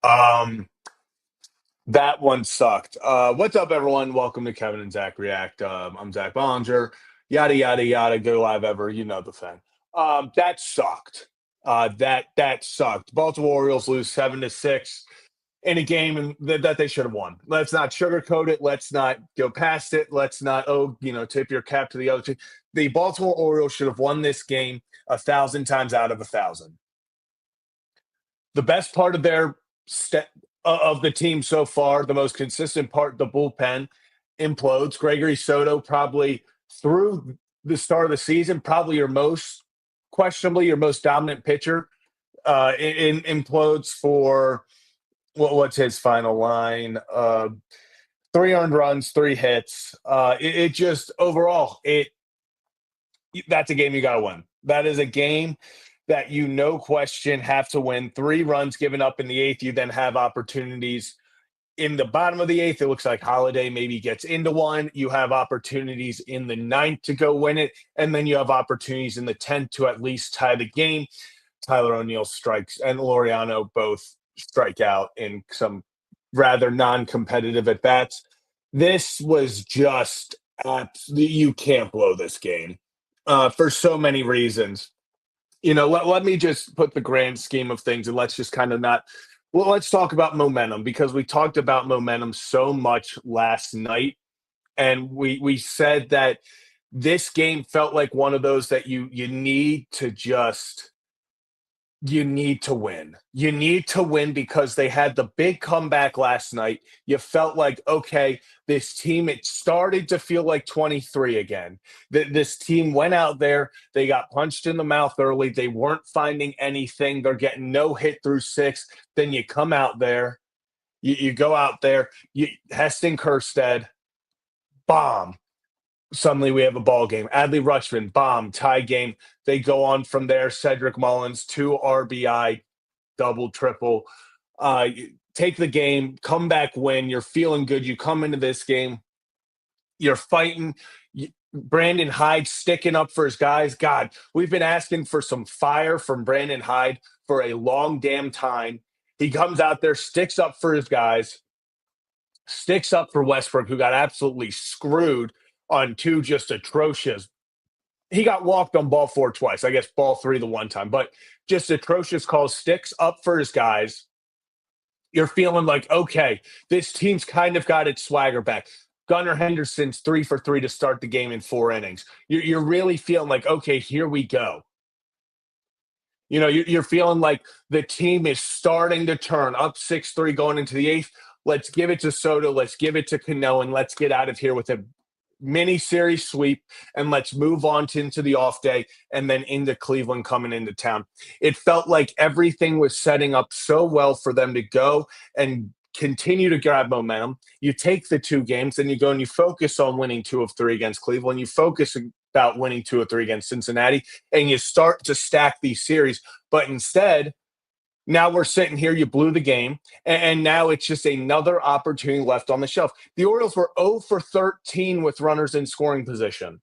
Um, that one sucked. What's up, everyone? Welcome to Kevin and Zach React. I'm Zach Bollinger. Yada yada yada. Go live ever. You know the thing. That sucked. That sucked. Baltimore Orioles lose 7-6 in a game that they should have won. Let's not sugarcoat it. Let's not go past it. Let's not tip your cap to the other team. The Baltimore Orioles should have won this game 1,000 times out of 1,000. The best part of their of the team so far, the most consistent part, the bullpen implodes. Gregory Soto probably through the start of the season, probably questionably your most dominant pitcher. Implodes for what's his final line? 3 earned runs, 3 hits. It just overall it that's a game you got to win. That is a game that you no question have to win. 3 runs given up in the eighth. You then have opportunities in the bottom of the eighth. It looks like Holiday maybe gets into one. You have opportunities in the ninth to go win it. And then you have opportunities in the 10th to at least tie the game. Tyler O'Neill strikes and Laureano both strike out in some rather non-competitive at bats. This was just you can't blow this game for so many reasons. Let me just put the grand scheme of things and let's just kind of not. Well, let's talk about momentum because we talked about momentum so much last night, and we said that this game felt like one of those that you need to just you need to win. You need to win because they had the big comeback last night. You felt like, okay, this team, it started to feel like 23 again. This team went out there. They got punched in the mouth early. They weren't finding anything. They're getting no hit through six. Then you come out there. You go out there. Heston Kjerstad, bomb. Suddenly we have a ball game. Adley Rutschman, bomb, tie game. They go on from there. Cedric Mullins, 2 RBI, double, triple. Take the game, comeback win. You're feeling good. You come into this game, you're fighting. Brandon Hyde sticking up for his guys. God, we've been asking for some fire from Brandon Hyde for a long damn time. He comes out there, sticks up for his guys, sticks up for Westbrook, who got absolutely screwed on 2 just atrocious. He got walked on ball 4 twice. I guess ball 3 the one time, but just atrocious calls, sticks up for his guys. You're feeling like, okay, this team's kind of got its swagger back. Gunnar Henderson's 3 for 3 to start the game in 4 innings. You're really feeling like, okay, here we go. You're feeling like the team is starting to turn up 6-3 going into the eighth. Let's give it to Soto. Let's give it to Cano, and let's get out of here with a mini series sweep, and let's move on into the off day and then into Cleveland coming into town. It felt like everything was setting up so well for them to go and continue to grab momentum. You take the 2 games, and you go and you focus on winning 2 of 3 against Cleveland. You focus about winning 2 of 3 against Cincinnati, and you start to stack these series. But instead, now we're sitting here, you blew the game, and now it's just another opportunity left on the shelf. The Orioles were 0 for 13 with runners in scoring position.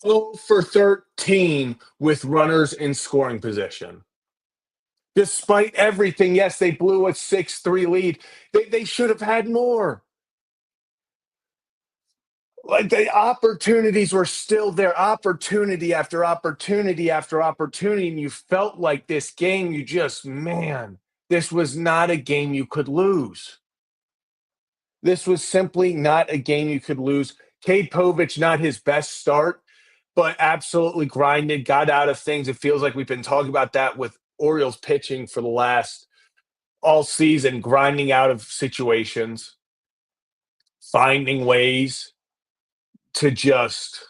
0 for 13 with runners in scoring position. Despite everything, yes, they blew a 6-3 lead. They should have had more. Like the opportunities were still there, opportunity after opportunity after opportunity. And you felt like this game, man, this was not a game you could lose. This was simply not a game you could lose. Cade Povich, not his best start, but absolutely grinded, got out of things. It feels like we've been talking about that with Orioles pitching for the last all season, grinding out of situations, finding ways to just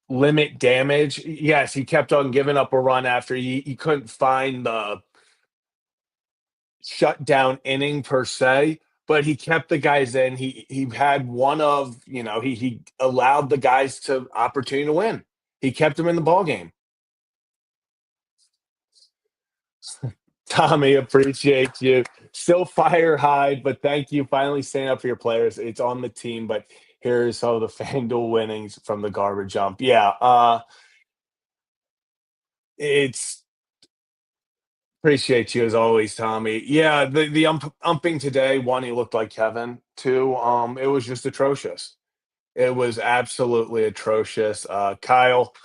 limit damage. Yes, he kept on giving up a run after he couldn't find the shutdown inning per se, but he kept the guys in. He had one of, he allowed the guys to opportunity to win. He kept them in the ball game. Tommy, appreciate you. Still fire high, but thank you. Finally standing up for your players. It's on the team, but Here's some of the FanDuel winnings from the garbage ump. Yeah, it's appreciate you as always, Tommy. Yeah, the umping today, one, he looked like Kevin. Two, it was just atrocious. It was absolutely atrocious. Kyle,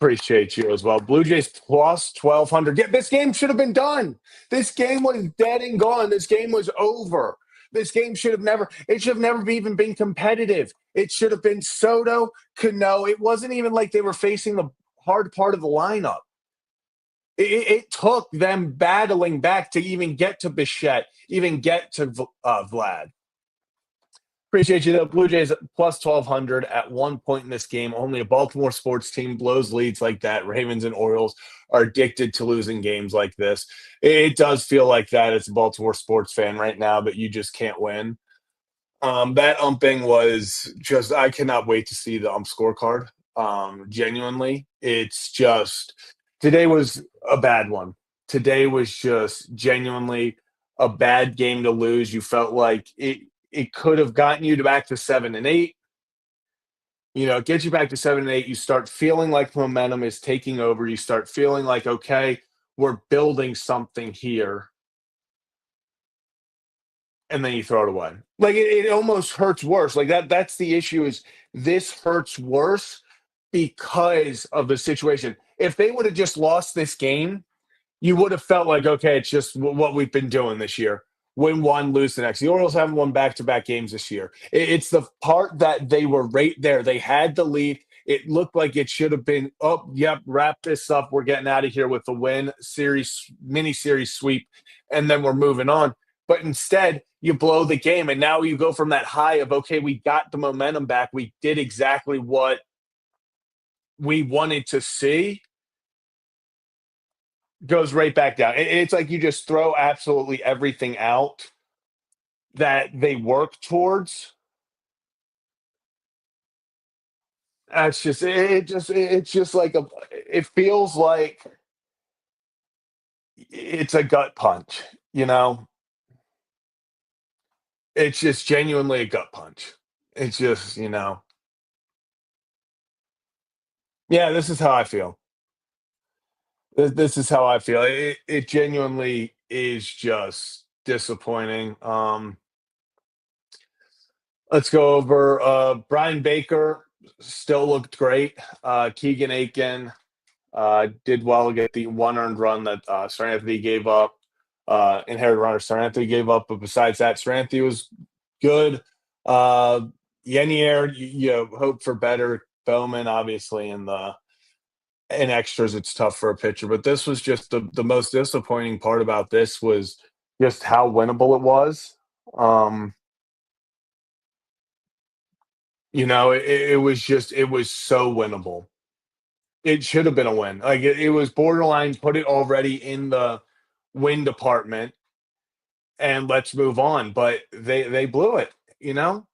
appreciate you as well. Blue Jays plus 1,200. Yeah, this game should have been done. This game was dead and gone. This game was over. This game should have never, it should have never even been competitive. It should have been Soto, Cano. It wasn't even like they were facing the hard part of the lineup. It took them battling back to even get to Bichette, even get to Vlad. Appreciate you. The Blue Jays plus 1,200 at one point in this game. Only a Baltimore sports team blows leads like that. Ravens and Orioles are addicted to losing games like this. It does feel like that as a Baltimore sports fan right now, but you just can't win. That umping was just, I cannot wait to see the ump scorecard. Genuinely, it's just, today was a bad one. Today was just genuinely a bad game to lose. You felt like it could have gotten you to back to 7-8. It gets you back to 7-8. You start feeling like momentum is taking over. You start feeling like, okay, we're building something here. And then you throw it away. Like it almost hurts worse. Like that's the issue is this hurts worse because of the situation. If they would have just lost this game, you would have felt like, okay, it's just what we've been doing this year. Win one, lose the next. The Orioles haven't won back-to-back games this year. It's the part that they were right there. They had the lead. It looked like it should have been, oh, yep, wrap this up. We're getting out of here with the win, mini-series sweep, and then we're moving on. But instead, you blow the game, and now you go from that high of, okay, we got the momentum back. We did exactly what we wanted to see, goes right back down. It's like you just throw absolutely everything out that they work towards. That's just it's just like it feels like it's a gut punch, you know? It's just genuinely a gut punch. It's just, yeah, this is how I feel. This is how I feel. It genuinely is just disappointing. Let's go over Brian Baker still looked great. Keegan Aiken did well to get the one earned run that Seranthony gave up. Inherited runner Seranthony gave up, but besides that, Seranthony was good. Yenier, hope for better. Bowman, obviously, in extras, it's tough for a pitcher. But this was just the most disappointing part about this was just how winnable it was. It was so winnable. It should have been a win. Like it was borderline, put it already in the win department and let's move on. But they blew it, you know?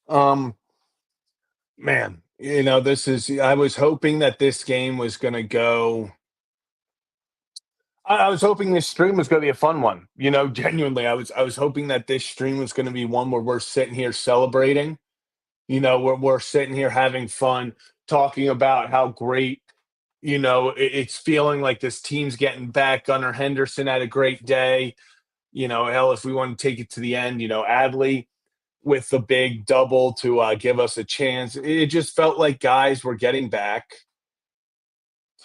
Um, man, this is I was hoping that this game was gonna go. I was hoping this stream was gonna be a fun one. Genuinely, I was hoping that this stream was gonna be one where we're sitting here celebrating. We're sitting here having fun, talking about how great, it's feeling like this team's getting back. Gunnar Henderson had a great day. Hell, if we want to take it to the end, Adley with the big double to give us a chance. It just felt like guys were getting back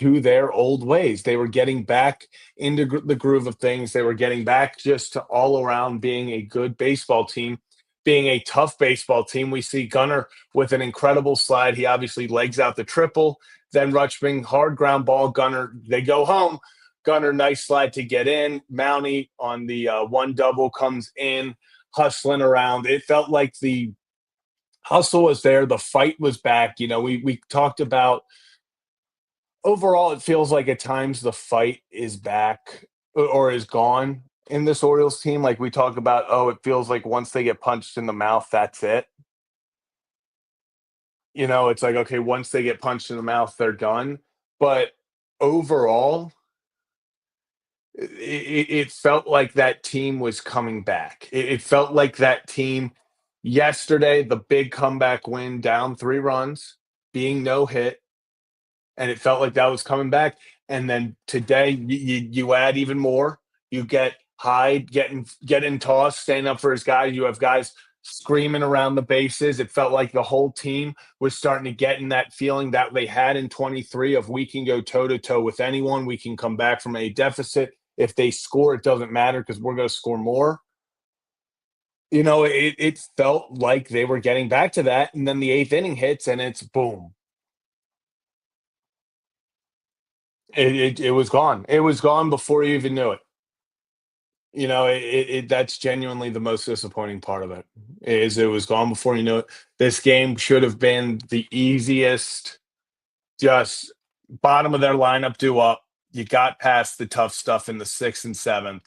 to their old ways. They were getting back into the groove of things. They were getting back just to all around being a good baseball team, being a tough baseball team. We see Gunnar with an incredible slide. He obviously legs out the triple. Then Rutschman, hard ground ball. Gunnar, they go home. Gunnar, nice slide to get in. Mountie on the one double comes in, hustling around. It felt like the hustle was there. The fight was back. We talked about overall, it feels like at times the fight is back or is gone in this Orioles team. Like we talk about, oh, it feels like once they get punched in the mouth, that's it. It's like, okay, once they get punched in the mouth, they're done. But overall, it felt like that team was coming back. It felt like that team yesterday, the big comeback win, down 3 runs, being no hit, and it felt like that was coming back. And then today, you add even more. You get Hyde getting tossed, staying up for his guys. You have guys screaming around the bases. It felt like the whole team was starting to get in that feeling that they had in 23 of we can go toe to toe with anyone. We can come back from a deficit. If they score, it doesn't matter because we're going to score more. It felt like they were getting back to that. And then the 8th inning hits and it's boom. It was gone. It was gone before you even knew it. That's genuinely the most disappointing part of it, is it was gone before you knew it. This game should have been the easiest, just bottom of their lineup, do up. You got past the tough stuff in the 6th and 7th.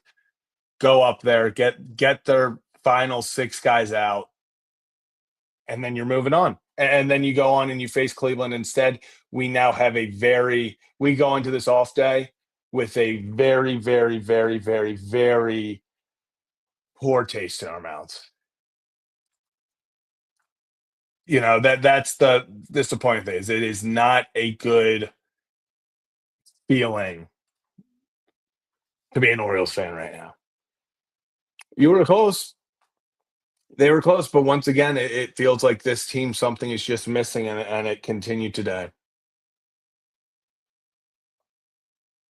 Go up there, get their final 6 guys out, and then you're moving on. And then you go on and you face Cleveland instead. We now have we go into this off day with a very, very, very, very, very poor taste in our mouths. That's the disappointing thing. Is it is not a good feeling to be an Orioles fan right now. You were close. They were close, but once again, it feels like this team, something is just missing, and it continued today.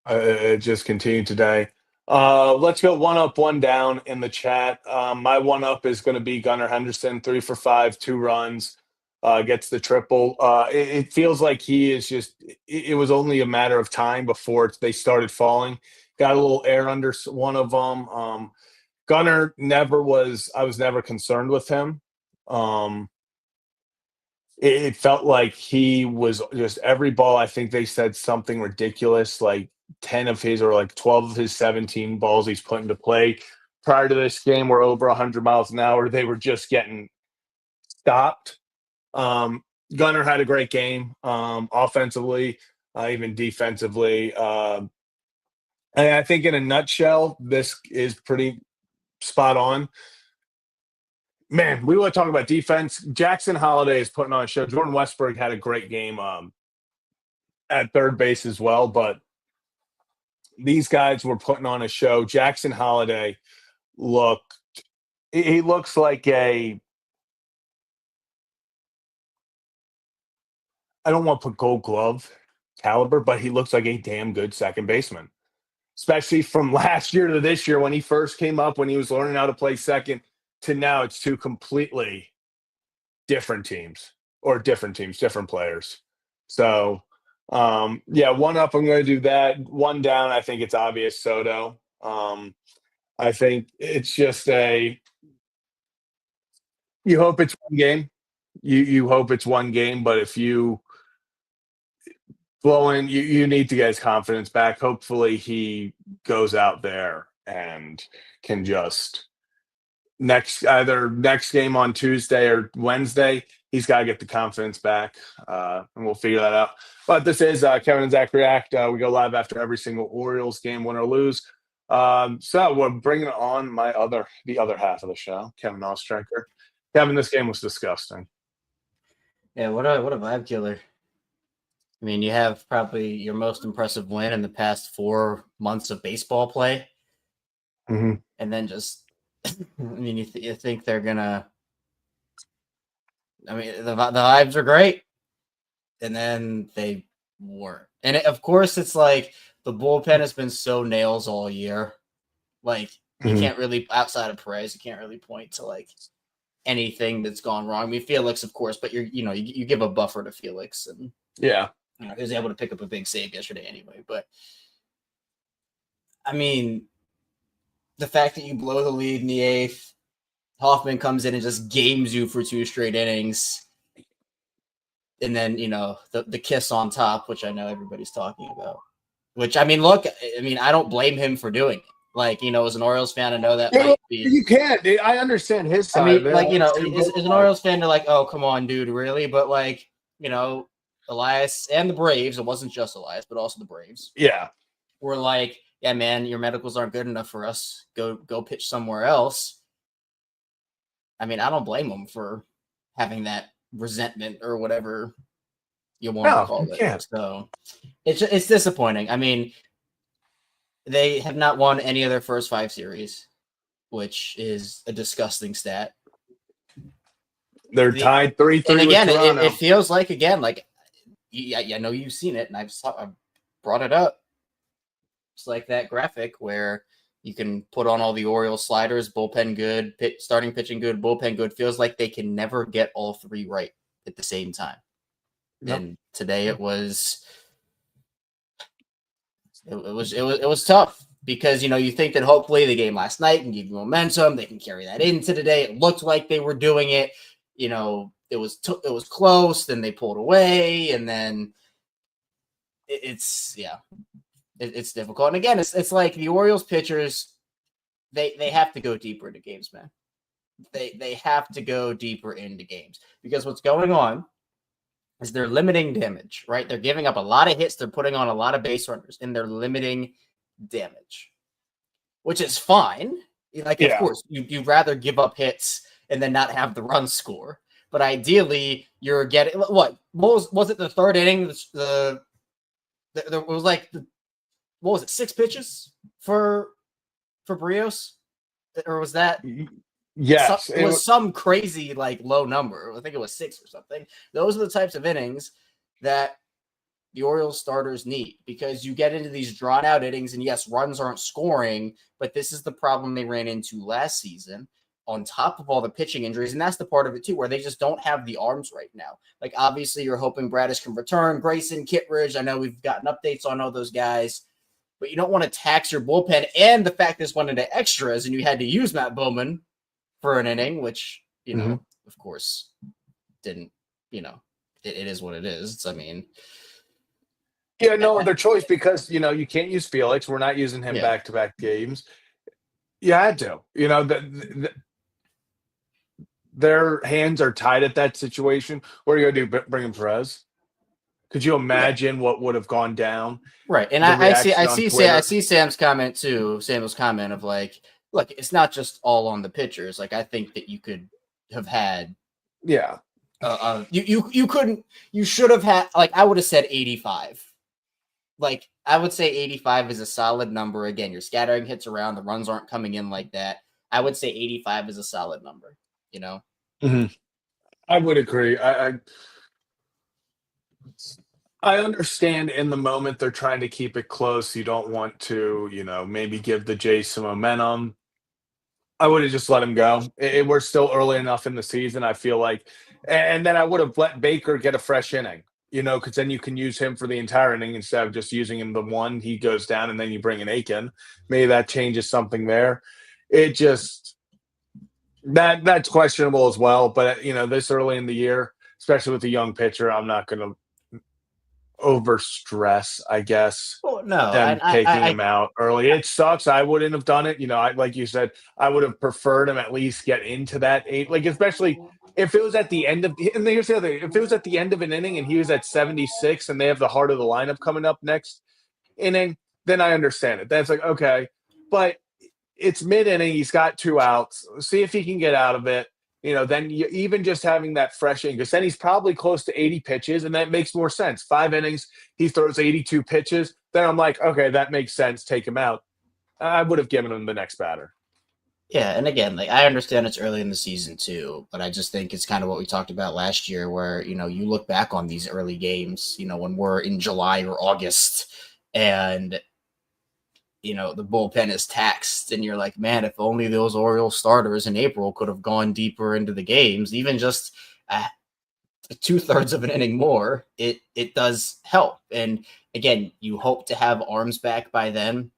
It just continued today. Let's go 1 up, 1 down in the chat. My 1 up is going to be Gunnar Henderson, 3 for 5, 2 runs, gets the triple. It feels like he is just. It was only a matter of time before they started falling. Got a little air under one of them. Gunnar I was never concerned with him. It felt like he was just every ball. I think they said something ridiculous, like 10 of his or like 12 of his 17 balls he's put into play prior to this game were over 100 miles an hour. They were just getting stopped. Gunnar had a great game, offensively, even defensively. And I think in a nutshell, this is pretty spot on. Man, we want to talk about defense. Jackson Holiday is putting on a show. Jordan Westberg had a great game at third base as well, but these guys were putting on a show. Jackson Holiday he looks like I don't want to put Gold Glove caliber, but he looks like a damn good second baseman, especially from last year to this year when he first came up, when he was learning how to play second, to now it's 2 completely different teams, different players. So, 1 up, I'm going to do that. 1 down, I think it's obvious Soto. I think it's just you hope it's 1 game. You hope it's 1 game, but if you blow in, you need to get his confidence back. Hopefully he goes out there and can just either next game on Tuesday or Wednesday, he's got to get the confidence back, and we'll figure that out. But this is Kevin and Zach React. We go live after every single Orioles game, win or lose. So we're bringing on the other half of the show, Kevin Ostraker. Kevin, this game was disgusting. Yeah, what a vibe killer. I mean, you have probably your most impressive win in the past 4 months of baseball play. Mm-hmm. And then just, I mean, you think they're going to, I mean, the vibes are great. And then they weren't. And of course, it's like the bullpen has been so nails all year. Like, you can't really, outside of Perez, you can't really point to like anything that's gone wrong. I mean, Felix, of course, but you give a buffer to Felix, and yeah, he was able to pick up a big save yesterday anyway. But I mean, the fact that you blow the lead in the 8th, Hoffman comes in and just games you for 2 straight innings, and then the kiss on top, which I know everybody's talking about. Which I mean, look, I don't blame him for doing it. Like, as an Orioles fan, I know that might be. You can't. I understand his side. I mean, like, as an Orioles fan, they're like, oh, come on, dude, really? But, like, Elias and the Braves, it wasn't just Elias, but also the Braves. Yeah. Were like, yeah, man, your medicals aren't good enough for us. Go pitch somewhere else. I mean, I don't blame them for having that resentment or whatever you want to No, you call it. can't. So it's disappointing. I mean, they have not won any of their first 5 series, which is a disgusting stat. They're tied 3-3 And again, with Toronto. it feels like, again, like, I know you've seen it, and I've brought it up. It's like that graphic where you can put on all the Orioles sliders, bullpen good, starting pitching good, bullpen good. Feels like they can never get all 3 right at the same time. Nope. And today it was tough because, you think that hopefully the game last night can give you momentum. They can carry that into today. It looked like they were doing it. It was close. Then they pulled away, and then it's difficult. And again, it's like the Orioles pitchers, they have to go deeper into games, man. They have to go deeper into games because what's going on is they're limiting damage, right? They're giving up a lot of hits. They're putting on a lot of base runners, and they're limiting damage, which is fine. Like, of course, you'd rather give up hits and then not have the run score. But ideally, you're getting what was it? The third inning, there was like what was it? 6 pitches for Brios, or was that? Yes, it was some crazy low number. I think it was 6 or something. Those are the types of innings that the Orioles starters need because you get into these drawn out innings, and yes, runs aren't scoring, but this is the problem they ran into last season on top of all the pitching injuries. And that's the part of it too, where they just don't have the arms right now. Like, obviously you're hoping Bradish can return, Grayson, Kittredge. I know we've gotten updates on all those guys, but you don't want to tax your bullpen. And the fact this went into extras and you had to use Matt Bowman for an inning, which, of course didn't, it is what it is. Yeah, no other choice because, you can't use Felix. We're not using him back-to-back games. You had to. Their hands are tied at that situation. What are you going to do, bring him Perez? Could you imagine what would have gone down? Right. And I see Sam's comment too, Samuel's comment of look, it's not just all on the pitchers. I think that you could have had you should have had I would have said 85. I would say 85 is a solid number. Again, you're scattering hits around, the runs aren't coming in like that. I would say 85 is a solid number, Mm-hmm. I would agree. I understand in the moment they're trying to keep it close. You don't want to, maybe give the Jays some momentum. I would have just let him go. We're still early enough in the season, I feel like. And then I would have let Baker get a fresh inning, because then you can use him for the entire inning instead of just using him the one. He goes down and then you bring in Aiken. Maybe that changes something there. It just that's questionable as well. But, this early in the year, especially with a young pitcher, I'm not going to overstress, I guess. Well, no, them taking him out early. It sucks. I wouldn't have done it. Like you said, I would have preferred him at least get into that 8. Especially if it was at the end of. And here's the other thing: if it was at the end of an inning and he was at 76, and they have the heart of the lineup coming up next inning, then I understand it. That's okay, but it's mid inning. He's got 2 outs. See if he can get out of it. Then even just having that fresh inning, because then he's probably close to 80 pitches, and that makes more sense. 5 innings, he throws 82 pitches. Then I'm like, okay, that makes sense. Take him out. I would have given him the next batter. Yeah, and again, I understand it's early in the season too, but I just think it's kind of what we talked about last year, where you look back on these early games, when we're in July or August, and the bullpen is taxed, and you're like, man, if only those Orioles starters in April could have gone deeper into the games, even just 2/3 of an inning more, it does help. And again, you hope to have arms back by then,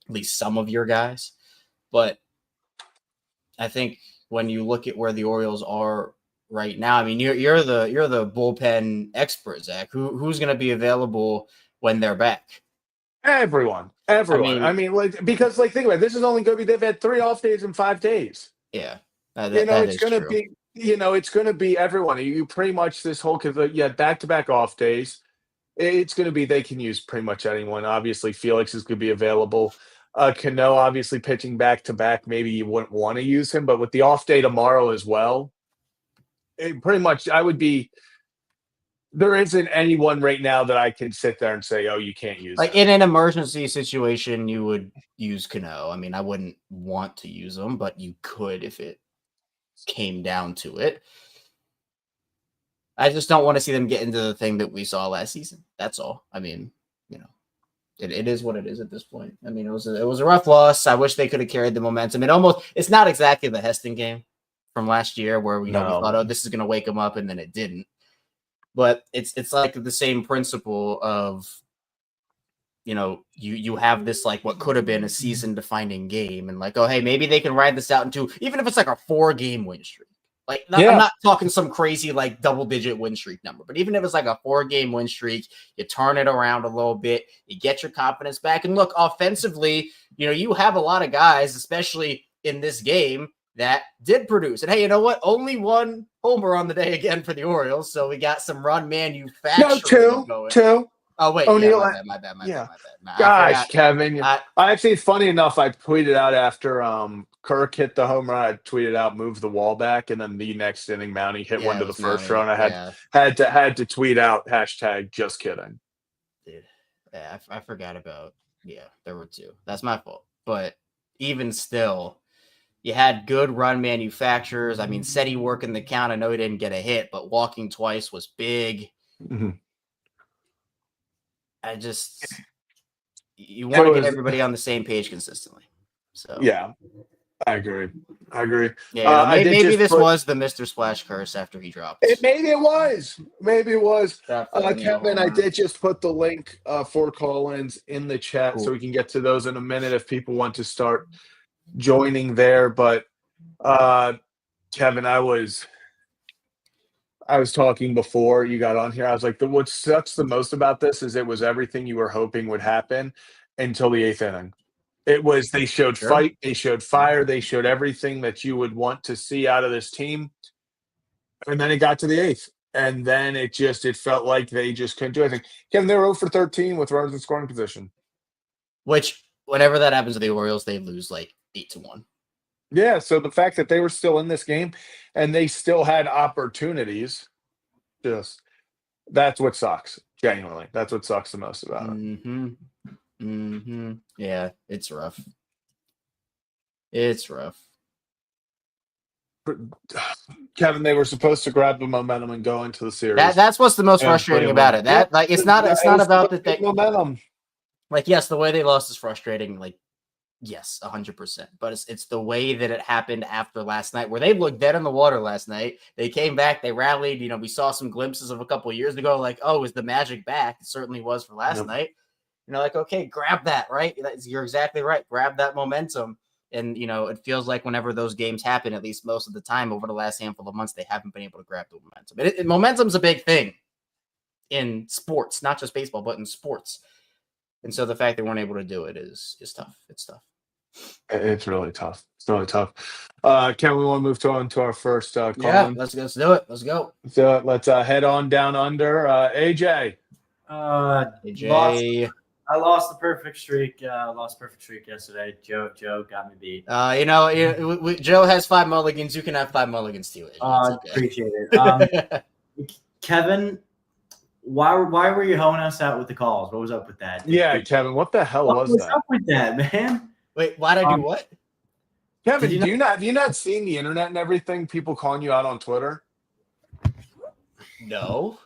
at least some of your guys. But I think when you look at where the Orioles are right now, you're the bullpen expert, Zach. Who's going to be available when they're back? Everyone. Because think about it, this is only going to be, they've had 3 off days in 5 days. Yeah. It's going to be, it's going to be everyone. You pretty much this whole, because you had back-to-back off days. It's going to be they can use pretty much anyone. Obviously, Felix is going to be available. Cano, obviously pitching back to back. Maybe you wouldn't want to use him, but with the off day tomorrow as well, pretty much I would be. There isn't anyone right now that I can sit there and say, "Oh, you can't use." Like him. in an emergency situation, you would use Cano. I mean, I wouldn't want to use him, but you could if it came down to it. I just don't want to see them get into the thing that we saw last season. That's all. I mean, it is what it is at this point. I mean, it was a rough loss. I wish they could have carried the momentum. It's not exactly the Heston game from last year where we thought, oh, this is going to wake them up, and then it didn't. But it's like the same principle of, you have this like what could have been a season defining game, and like, oh, hey, maybe they can ride this out into, even if it's like a 4-game win streak. Like, I'm not talking some crazy like double-digit win streak number, but even if it's like a 4-game win streak, you turn it around a little bit, you get your confidence back. And look, offensively, you have a lot of guys, especially in this game, that did produce. And hey, you know what? Only one homer on the day again for the Orioles, so we got some run manufacturing going. Two. Oh, wait. O'Neal, My bad. Nah, gosh, Kevin. I actually, funny enough, I tweeted out after Kirk hit the home run, I tweeted out, move the wall back, and then the next inning, Mountie hit one to the first row, and I had to tweet out hashtag just kidding. Dude, yeah, I forgot about, there were two. That's my fault. But even still, you had good run manufacturers. I mean, Seti working the count. I know he didn't get a hit, but walking twice was big. Mm-hmm. You want to get everybody on the same page consistently. So yeah, I agree. Yeah, maybe this was the Mr. Splash curse after he dropped. Maybe it was. Kevin, I did just put the link for call-ins in the chat, so we can get to those in a minute if people want to start joining there. But Kevin, I was talking before you got on here. I was like, what sucks the most about this is it was everything you were hoping would happen until the 8th inning. It was, they showed fight, they showed fire, they showed everything that you would want to see out of this team. And then it got to the 8th. And then it felt like they just couldn't do anything. Kevin, they were 0 for 13 with runners in scoring position. Which, whenever that happens to the Orioles, they lose like 8-1. Yeah, so the fact that they were still in this game and they still had opportunities, that's what sucks. Genuinely, that's what sucks the most about it. Yeah, it's rough. Kevin, they were supposed to grab the momentum and go into the series. That's what's the most frustrating about it. It's not about the momentum. Like, yes, the way they lost is frustrating. Like, yes, 100%. But it's the way that it happened after last night, where they looked dead in the water last night. They came back, they rallied. We saw some glimpses of a couple of years ago, like, oh, is the magic back? It certainly was for last night. Like, okay, grab that, right? You're exactly right. Grab that momentum. And, it feels like whenever those games happen, at least most of the time over the last handful of months, they haven't been able to grab the momentum. Momentum's a big thing in sports, not just baseball, but in sports. And so the fact they weren't able to do it is tough. It's tough. It's really tough. Ken, we want to move on to our first call. Yeah, let's do it. Let's go. So let's head on down under. AJ. AJ. I lost the perfect streak. Yesterday. Joe got me beat. Joe has 5 mulligans. You can have 5 mulligans too. Okay. Appreciate it. Kevin, why were you hoeing us out with the calls? What was up with that? Yeah, Kevin, what the hell was that? What's up with that, man? Wait, why'd I do what? Kevin, have you not seen the internet and everything? People calling you out on Twitter? No.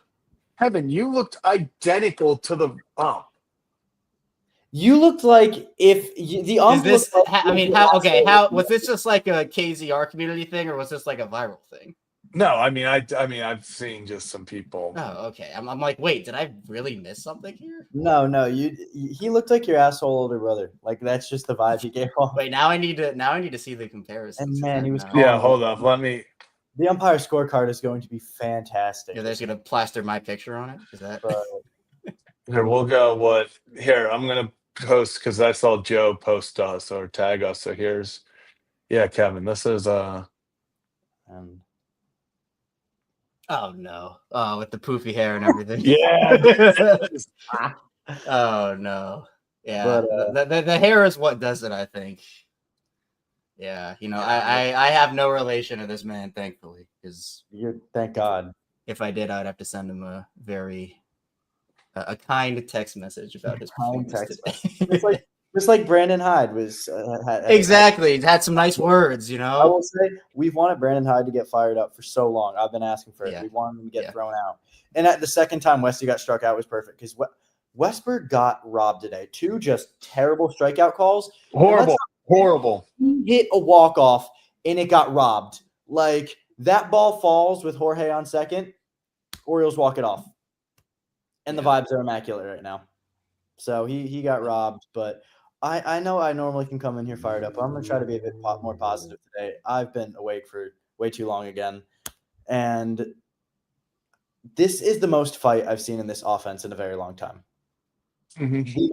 Kevin, you looked identical to the You looked like if the how was this just like a KZR community thing, or was this like a viral thing? No, I've seen just some people. Oh, okay. I'm like, wait, did I really miss something here? No, he looked like your asshole older brother. Like, that's just the vibe he gave off. Wait, now I need to see the comparison. And man, he was Yeah, hold up. The umpire scorecard is going to be fantastic. They're just gonna plaster my picture on it. Is that Here, we'll go I'm gonna post because I saw Joe post us or tag us. So Kevin, this is Oh no! Oh, with the poofy hair and everything. Yeah. Oh no! Yeah, But, the hair is what does it. I think. Yeah, I have no relation to this man, thankfully, because thank God. if I did, I'd have to send him a kind text message about his performance today. Just like Brandon Hyde was. Exactly, he's had some nice words, I will say we've wanted Brandon Hyde to get fired up for so long. I've been asking for it. Yeah. We wanted him to get thrown out. And at the second time Westy got struck out was perfect because Westberg got robbed today. 2 just terrible strikeout calls. Horrible. He hit a walk-off and it got robbed. Like that ball falls with Jorge on second. Orioles walk it off. And the vibes are immaculate right now. So he got robbed, but I know I normally can come in here fired up. I'm going to try to be a bit more positive today. I've been awake for way too long again. And this is the most fight I've seen in this offense in a very long time. Mm-hmm.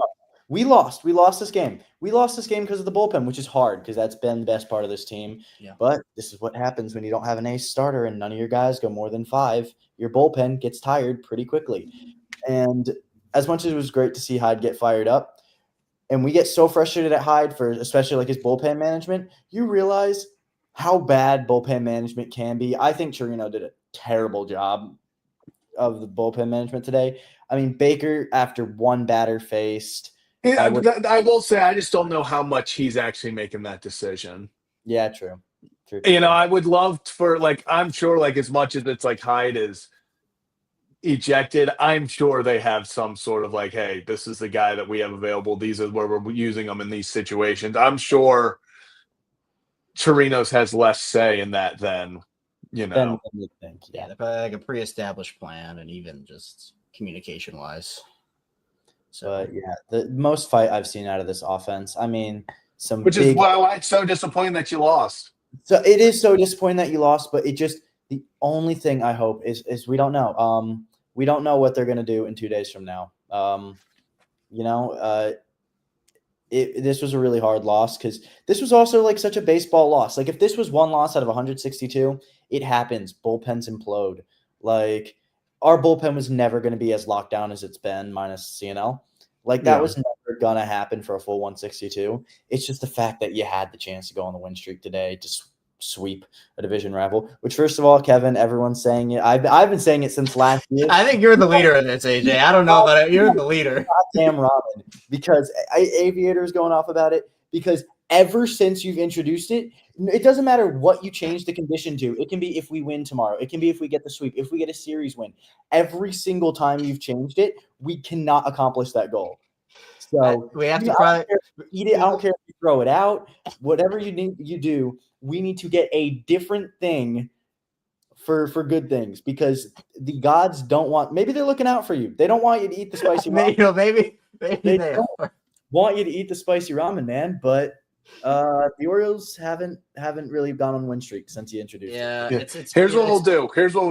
We lost. We lost this game. We lost this game because of the bullpen, which is hard because that's been the best part of this team. Yeah. But this is what happens when you don't have an ace starter and none of your guys go more than 5. Your bullpen gets tired pretty quickly. And as much as it was great to see Hyde get fired up, and we get so frustrated at Hyde for especially like his bullpen management, you realize how bad bullpen management can be. I think Chirino did a terrible job of the bullpen management today. I mean, Baker, after one batter faced. Yeah, I will say I just don't know how much he's actually making that decision. Yeah, true. I would love for I'm sure as much as it's Hyde is ejected, I'm sure they have some sort of hey, this is the guy that we have available. These are where we're using them in these situations. I'm sure Chirinos has less say in that than Than you think. Yeah, they're probably a pre-established plan and even just communication-wise. So, but yeah, the most fight I've seen out of this offense. I mean, which is why it's so disappointing that you lost. So it is so disappointing that you lost, but the only thing I hope is we don't know. We don't know what they're going to do in 2 days from now. This was a really hard loss because this was also such a baseball loss. If this was one loss out of 162, it happens. Bullpens implode. Our bullpen was never going to be as locked down as it's been, minus CNL. That was never going to happen for a full 162. It's just the fact that you had the chance to go on the win streak today to sweep a division rival, which, first of all, Kevin, everyone's saying it. I've been saying it since last year. I think you're the leader in this, AJ. I don't know about it. You're the leader. Goddamn Robin, because Aviator is going off about it because ever since you've introduced it, it doesn't matter what you change the condition to. It can be if we win tomorrow. It can be if we get the sweep, if we get a series win. Every single time you've changed it, we cannot accomplish that goal. So we have to eat it. I don't care if you throw it out. Whatever you do, we need to get a different thing for good things because the gods don't want. Maybe they're looking out for you. They don't want you to eat the spicy ramen. Maybe they don't want you to eat the spicy ramen, man. But the Orioles haven't really gone on win streak since you introduced it. It's Here's what we'll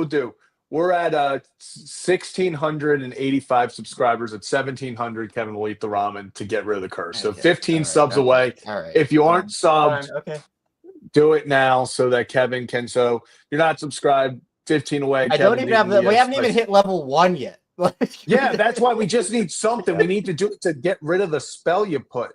do. We're at 1,685 subscribers. At 1,700, Kevin will eat the ramen to get rid of the curse. So 15 subs away. All right. If you aren't subbed, do it now so that Kevin can. So you're not subscribed. 15 away. I don't even have we haven't even hit level 1 yet. Yeah, that's why we just need something. We need to do it to get rid of the spell you put.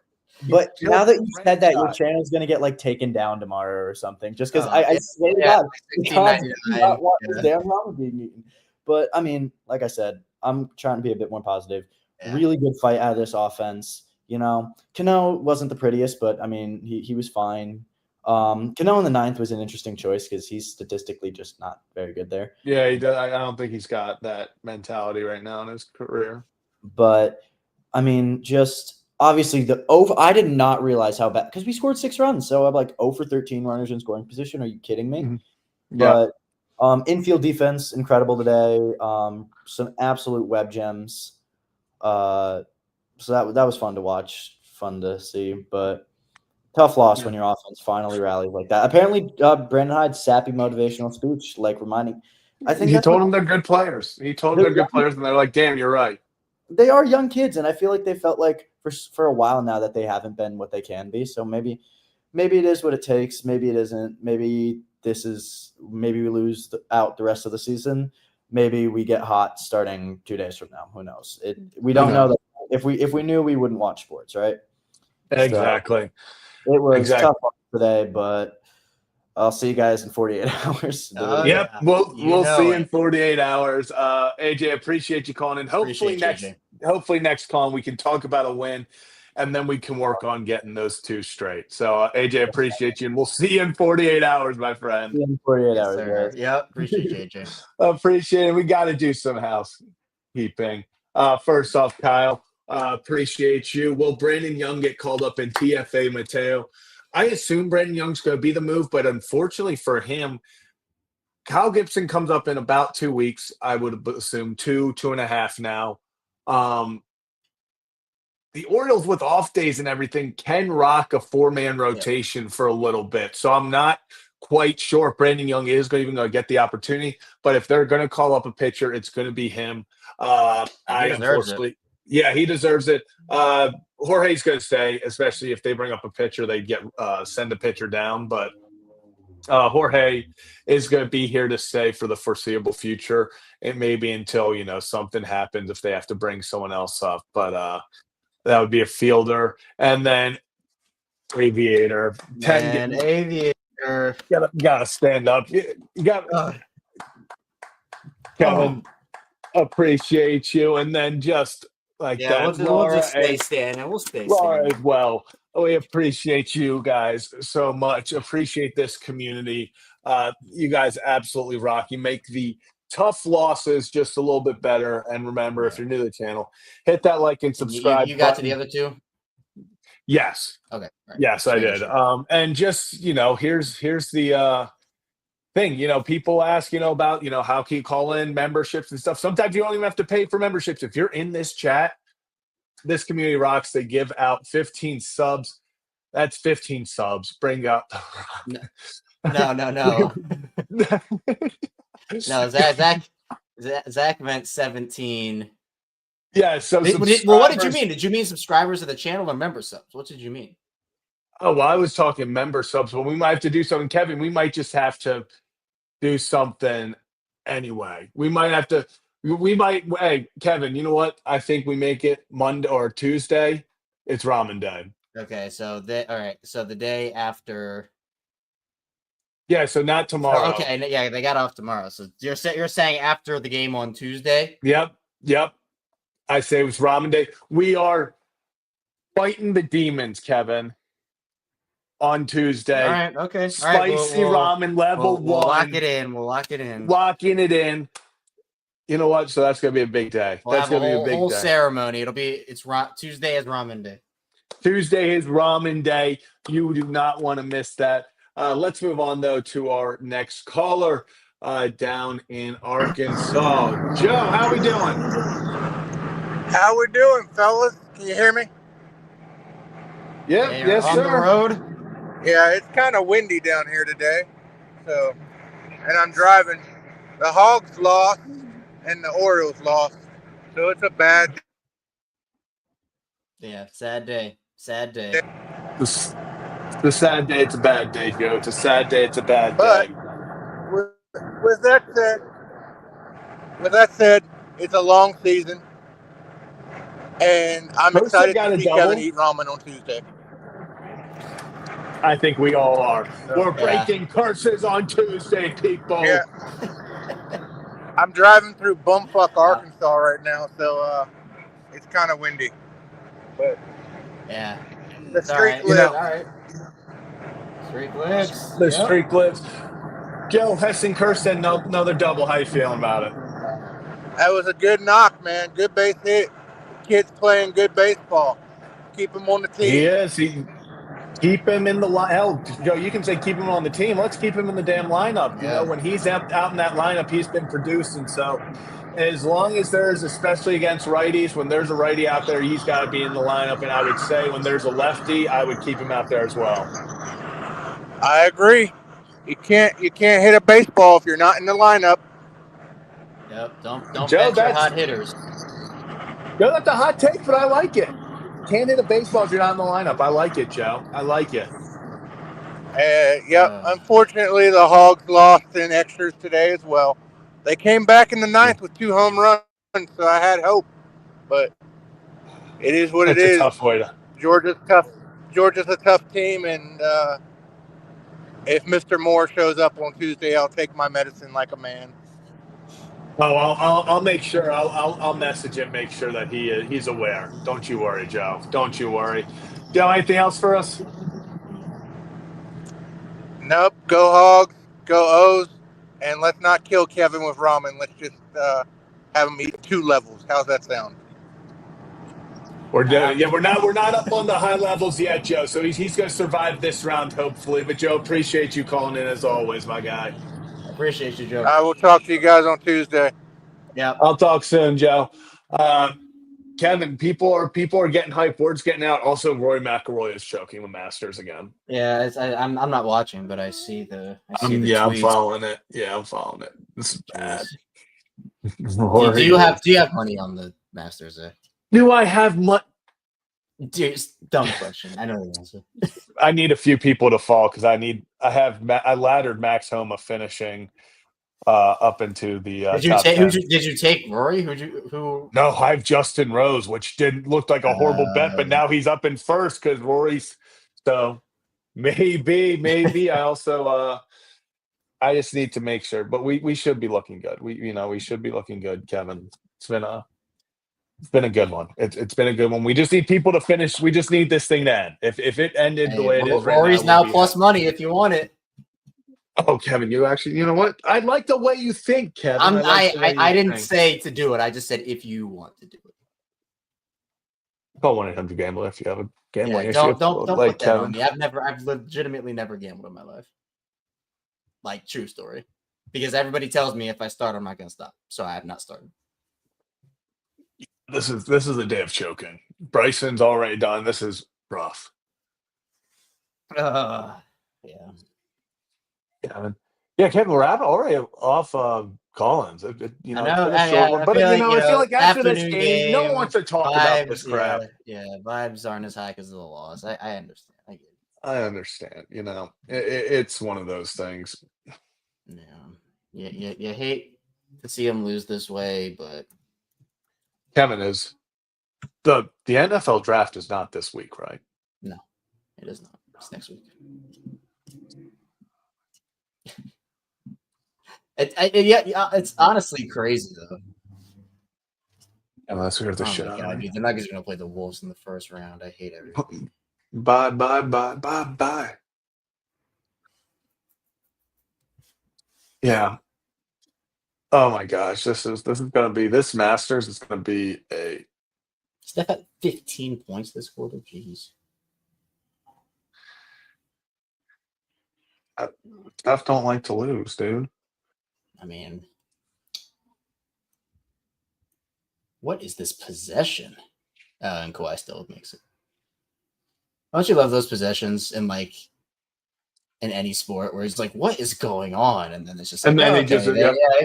But now that you said that, your channel's gonna get taken down tomorrow or something. Just because I swear to God, the Todd does not want his damn ramen being eaten. But I mean, like I said, I'm trying to be a bit more positive. Yeah. Really good fight out of this offense. Cano wasn't the prettiest, but I mean, he was fine. Cano in the 9th was an interesting choice because he's statistically just not very good there. Yeah, he does. I don't think he's got that mentality right now in his career. But I mean, just. Obviously, I did not realize how bad because we scored 6 runs. So I'm 0 for 13 runners in scoring position. Are you kidding me? Mm-hmm. Yeah. But infield defense, incredible today. Some absolute web gems. So that was fun to watch, fun to see. But tough loss when your offense finally rallied like that. Apparently, Brandon Hyde's sappy motivational speech, reminding. I think he told them they're good players. He told them they're good players, and they're like, "Damn, you're right." They are young kids, and I feel like they felt for a while now that they haven't been what they can be. So maybe it is what it takes. Maybe it isn't. Maybe this is maybe we lose out the rest of the season. Maybe we get hot starting 2 days from now. Who knows? We don't know that. If we knew, we wouldn't watch sports, right? Exactly. So it was tough today, but I'll see you guys in 48 hours. Yep, yeah. We'll see you in 48 hours. AJ, appreciate you calling in. Hopefully next call we can talk about a win, and then we can work on getting those 2 straight. So AJ, appreciate you, and we'll see you in 48 hours, my friend. In 48 hours, guys. Yep, appreciate you, AJ. Appreciate it. We got to do some housekeeping. First off, Kyle, appreciate you. Will Brandon Young get called up in TFA Mateo? I assume Brandon Young's going to be the move, but unfortunately for him, Kyle Gibson comes up in about 2 weeks. I would assume 2.5 now. The Orioles with off days and everything can rock a 4-man rotation for a little bit. So I'm not quite sure if Brandon Young is even going to get the opportunity, but if they're going to call up a pitcher, it's going to be him. He deserves it. Jorge's going to stay, especially if they bring up a pitcher, they send a pitcher down. But Jorge is going to be here to stay for the foreseeable future. It may be until something happens if they have to bring someone else up. But that would be a fielder, and then Aviator. Aviator. Gotta stand up. You got Kevin. Appreciate you, and then just. We'll just stay standing. We'll stay standing. As well. We appreciate you guys so much. Appreciate this community. You guys absolutely rock. You make the tough losses just a little bit better. And remember, if you're new to the channel, hit that like and subscribe. You got to the other 2? Yes. Okay. Right. Yes, I did. And just here's the thing. People ask about how can you call in memberships and stuff. Sometimes you don't even have to pay for memberships. If you're in this chat, this community rocks. They give out 15 subs. That's 15 subs. Bring up no Zach meant 17. Yeah, so what did you mean? Did you mean subscribers of the channel or member subs? What did you mean? Oh, well, I was talking member subs, but we might have to do something. Kevin, we might just have to do something anyway. Hey, Kevin, you know what? I think we make it Monday or Tuesday. It's ramen day. Okay, so the day after. Yeah, so not tomorrow. Okay, yeah, they got off tomorrow. So you're saying after the game on Tuesday? Yep. I say it was ramen day. We are fighting the demons, Kevin. On Tuesday. All right, okay. Spicy ramen level 1. We'll lock it in. Locking it in. You know what? So that's going to be a big day. That's going to be a big whole day. Ceremony. Tuesday is ramen day. Tuesday is ramen day. You do not want to miss that. Let's move on, though, to our next caller down in Arkansas. Joe, how we doing? How we doing, fellas? Can you hear me? Yeah, yes, on sir. The road? Yeah, it's kind of windy down here today. And I'm driving. The Hogs lost and the Orioles lost. So it's a bad. Yeah, sad day. It's a sad day. It's a bad day, Joe. It's a sad day. It's a bad day. With that said, it's a long season. And I'm excited to see Kevin eat ramen on Tuesday. I think we all are. We're breaking curses on Tuesday, people. Yeah. I'm driving through bumfuck Arkansas right now, so it's kind of windy. But yeah, the streak lives. All right. Streak lives. The streak lives. Joe, Heston Kirsten, another double. How you feeling about it? That was a good knock, man. Good base hit. Kid's playing good baseball. Keep him on the team. He is. Keep him in the line. Hell, Joe, you can say keep him on the team. Let's keep him in the damn lineup. You know, when he's out in that lineup, he's been producing. So as long as there's, especially against righties, when there's a righty out there, he's got to be in the lineup. And I would say when there's a lefty, I would keep him out there as well. I agree. You can't hit a baseball if you're not in the lineup. Yep. Don't Joe, bet your hot hitters. Joe, that's a hot take, but I like it. Can't hit a baseball if you're not in the lineup. I like it, Joe. I like it. Unfortunately, the Hogs lost in extras today as well. They came back in the ninth with 2 home runs, so I had hope. But it is what it It's a is. tough way to. Georgia's tough. Georgia's a tough team, and if Mr. Moore shows up on Tuesday, I'll take my medicine like a man. Oh, I'll make sure. I'll message him. Make sure that he's aware. Don't you worry, Joe. Don't you worry. Do you have anything else for us? Nope. Go Hogs. Go O's. And let's not kill Kevin with ramen. Let's just have him eat 2 levels. How's that sound? We're not up on the high levels yet, Joe. So he's going to survive this round, hopefully. But Joe, appreciate you calling in as always, my guy. Appreciate you, Joe. I will talk to you guys on Tuesday. Yeah. I'll talk soon, Joe. Kevin, people are getting hyped. Word's getting out. Also, Rory McIlroy is choking the Masters again. Yeah, I'm not watching, but I see the tweets. I'm following it. Yeah, I'm following it. This is bad. Do you have money on the Masters? Do I have money? Dude, dumb question. I know the answer. I need a few people to fall because I laddered Max Homa finishing up into the top 10. Did you take Rory? Who? No, I have Justin Rose, which didn't look like a horrible bet, but now he's up in first because Rory's. So maybe I also I just need to make sure, but we should be looking good. We should be looking good, Kevin. It's been a good one. It's been a good one. We just need people to finish. We just need this thing to end. If it ended the way it is right Rory's now, now plus money if you want it. Oh, Kevin, you know what? I like the way you think, Kevin. I didn't say to do it. I just said if you want to do it. Call 1-800-GAMBLER if you have a gambling issue. Don't like put that Kevin. on me. I've legitimately never gambled in my life. Like, true story. Because everybody tells me if I start, I'm not going to stop. So I have not started. This is a day of choking. Bryson's already done. This is rough. Yeah. Yeah, Kevin, we're already off Collins. It's been a short one. But, I feel like after this game, no one wants to talk about this crap. Yeah, vibes aren't as high because of the loss. I understand. I get it. I understand. It's one of those things. Yeah. You hate to see him lose this way, but Kevin, is the NFL draft is not this week, right? No, it is not. It's next week. It's honestly crazy though. And let's hear the shit out of me. The Nuggets are going to play the Wolves in the first round. I hate everything. Bye. Yeah. Oh my gosh, this is going to be this Masters is going to be a. Steph had 15 points this quarter. Jeez. Steph don't like to lose, dude. I mean, what is this possession? And Kawhi still makes it. Don't you love those possessions in any sport where it's like, what is going on? And then it's just like, he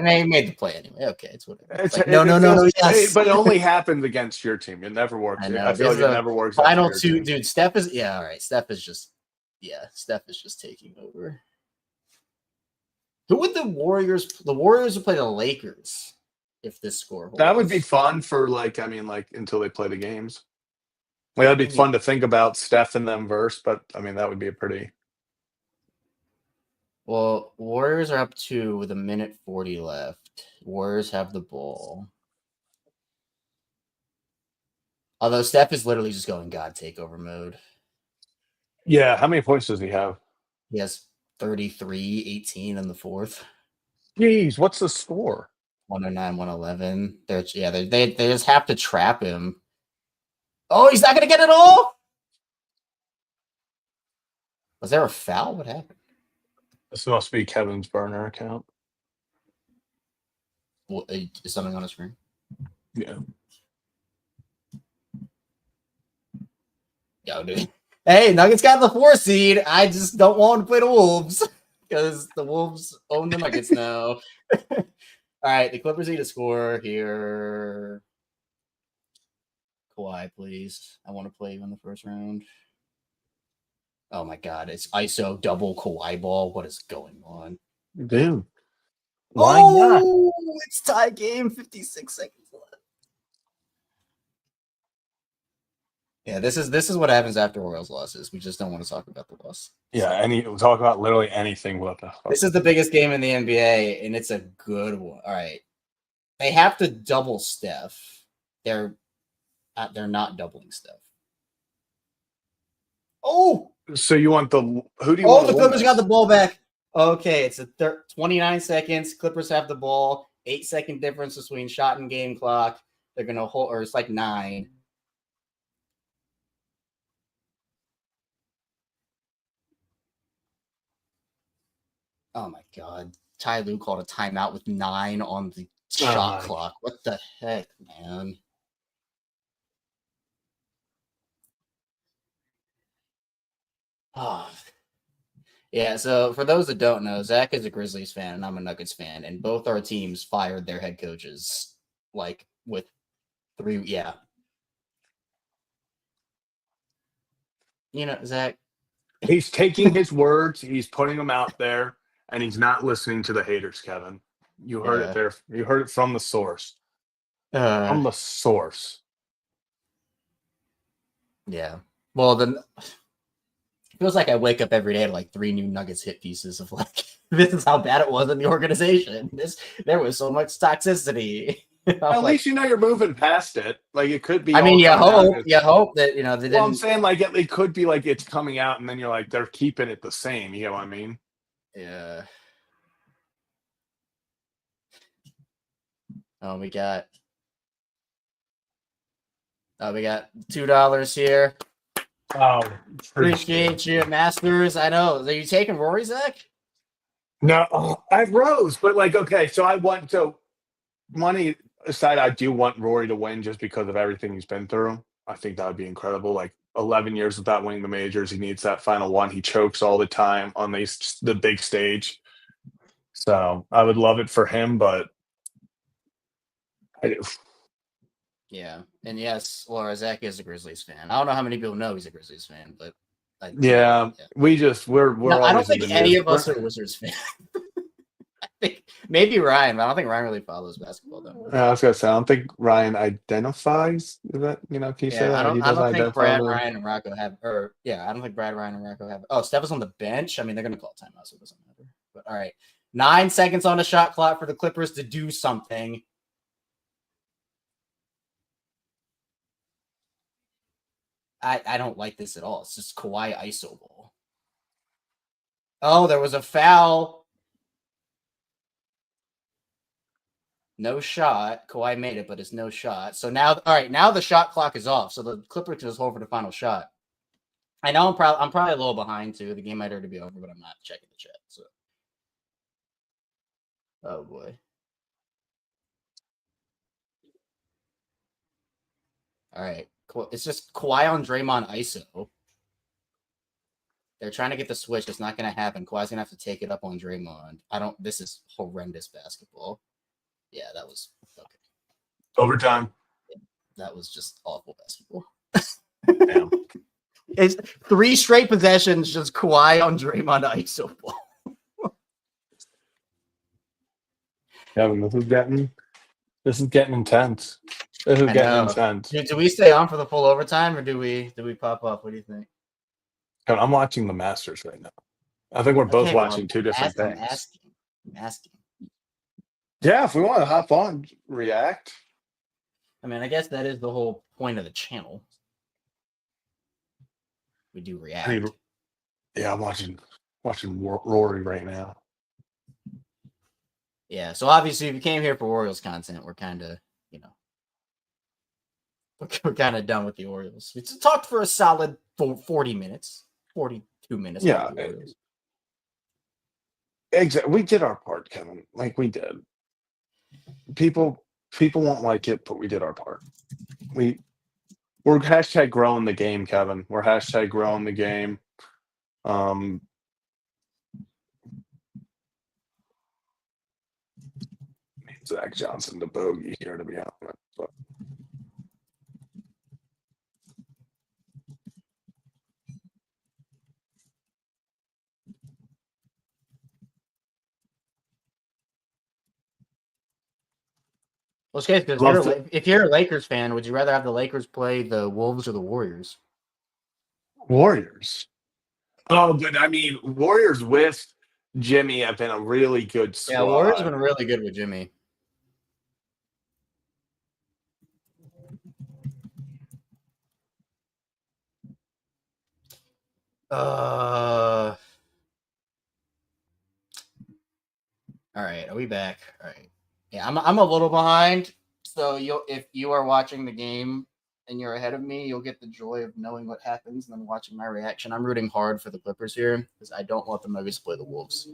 made the play anyway. Okay, it's whatever. No. Yes. But it only happens against your team. It never works. I feel like it never works. Final two, dude. Steph is all right. Steph is just taking over. Who would the Warriors? The Warriors would play the Lakers if this score holds. That would be fun for until they play the games. That'd be fun to think about Steph and them verse, but that would be a pretty. Well, Warriors are up 2 with 1:40 left. Warriors have the ball. Although Steph is literally just going God takeover mode. Yeah, how many points does he have? He has 33, 18 in the fourth. Jeez, what's the score? 109, 111. They just have to trap him. Oh, he's not going to get it all? Was there a foul? What happened? This must be Kevin's burner account. Well, is something on his screen? Yeah. Yo, dude. Hey, Nuggets got the 4 seed. I just don't want to play the Wolves because the Wolves own the Nuggets now. All right, the Clippers need a score here. Kawhi, please. I want to play you in the first round. Oh my God, it's ISO double Kawhi ball. What is going on? Dude, why not? It's tie game, 56 seconds left. Yeah, this is what happens after Orioles losses. We just don't want to talk about the loss. Yeah, we'll talk about literally anything. What the fuck? This is the biggest game in the NBA, and it's a good one. All right, they have to double Steph. They're not doubling Steph. Oh, So you want the who do you oh, want? the to win Clippers this? got the ball back. Okay, it's a 29 seconds. Clippers have the ball. 8-second difference between shot and game clock. They're gonna hold, or it's like 9. Oh my God. Ty Lue called a timeout with 9 on the shot clock. What the heck, man? Oh. Yeah, so for those that don't know, Zach is a Grizzlies fan and I'm a Nuggets fan, and both our teams fired their head coaches like with 3. Yeah. You know, Zach. He's taking his words, he's putting them out there, and he's not listening to the haters, Kevin. You heard it there. You heard it from the source. From the source. Yeah. Well, then it feels like I wake up every day to like 3 new Nuggets hit pieces of like, this is how bad it was in the organization. There was so much toxicity. At least you know you're moving past it. Like it could be. I mean, you hope that they well, didn't. I'm saying like it could be like it's coming out, and then you're like they're keeping it the same. You know what I mean? Yeah. Oh, we got $2 here. Oh, appreciate you, Masters. I know. Are you taking Rory, Zach? No, I rose, but like okay, so I want money aside, I do want Rory to win just because of everything he's been through. I think that would be incredible. Like 11 years without winning the majors, he needs that final one. He chokes all the time on the big stage. So I would love it for him, but yeah, and yes, Laura, Zach is a Grizzlies fan. I don't know how many people know he's a Grizzlies fan, but we're no, I don't always in think the any news. of us are Wizards fans. I think maybe Ryan, but I don't think Ryan really follows basketball though. I was gonna say I don't think Ryan identifies. Is that can you say that? I don't think Brad, with... Ryan, and Rocco have. I don't think Brad, Ryan, and Rocco have. Oh, Steph is on the bench. I mean, they're gonna call timeout, so it doesn't matter. But all right, 9 seconds on the shot clock for the Clippers to do something. I don't like this at all. It's just Kawhi ISO ball. Oh, there was a foul. No shot. Kawhi made it, but it's no shot. So now, all right, now the shot clock is off. So the Clippers can just hold for the final shot. I know I'm probably a little behind too. The game might already be over, but I'm not checking the chat. So, oh boy. All right, it's just Kawhi on Draymond ISO. They're trying to get the switch. It's not going to happen. Kawhi's going to have to take it up on Draymond. This is horrendous basketball. Yeah, that was okay. Overtime. Yeah, that was just awful basketball. Damn. It's 3 straight possessions, just Kawhi on Draymond ISO ball. Kevin, this is getting intense. This is getting intense. Do we stay on for the full overtime, or do we pop up? What do you think? Kevin, I'm watching the Masters right now. I think we're both watching 2 different things. I'm asking. Yeah, if we want to hop on, react. I mean, I guess that is the whole point of the channel. We do react. I'm watching Rory right now. Yeah, so obviously, if you came here for Orioles content, we're kind of, we're kind of done with the Orioles. We talked for a solid 40 minutes, 42 minutes. Yeah, exactly. We did our part, Kevin. Like we did. People won't like it, but we did our part. We're hashtag growing the game, Kevin. We're hashtag growing the game. Zach Johnson to bogey here, to be honest. But. Well, Skate, because if you're a Lakers fan, would you rather have the Lakers play the Wolves or the Warriors? Warriors. Oh, but I mean, Warriors with Jimmy have been a really good Yeah, Warriors have squad. been really good with Jimmy. All right, are we back? All right. Yeah, I'm a little behind. So if you are watching the game and you're ahead of me, you'll get the joy of knowing what happens and then watching my reaction. I'm rooting hard for the Clippers here because I don't want the Nuggets to play the Wolves.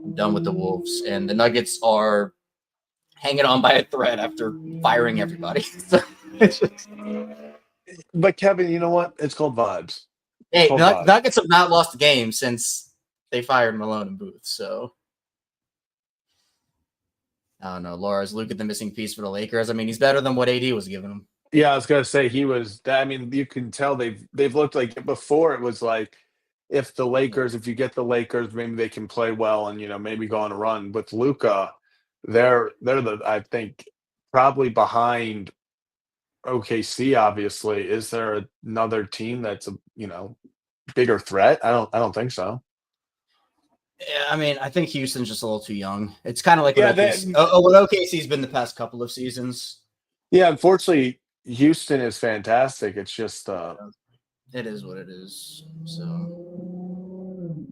I'm done with the Wolves, and the Nuggets are hanging on by a thread after firing everybody. So it's just... But Kevin, you know what? It's called vibes. Hey, Called vibes. Nuggets have not lost a game since they fired Malone and Booth. So I don't know. Laura, is Luka the missing piece for the Lakers? I mean, he's better than what AD was giving him. Yeah, I was gonna say he was. I mean, you can tell they've looked like before. It was like if you get the Lakers, maybe they can play well and maybe go on a run. With Luka, they're I think probably behind OKC. Obviously, is there another team that's a bigger threat? I don't think so. Yeah, I mean, I think Houston's just a little too young. It's kind of like Yeah, what OKC's been the past couple of seasons. Yeah, unfortunately, Houston is fantastic. It's just it is what it is. So, all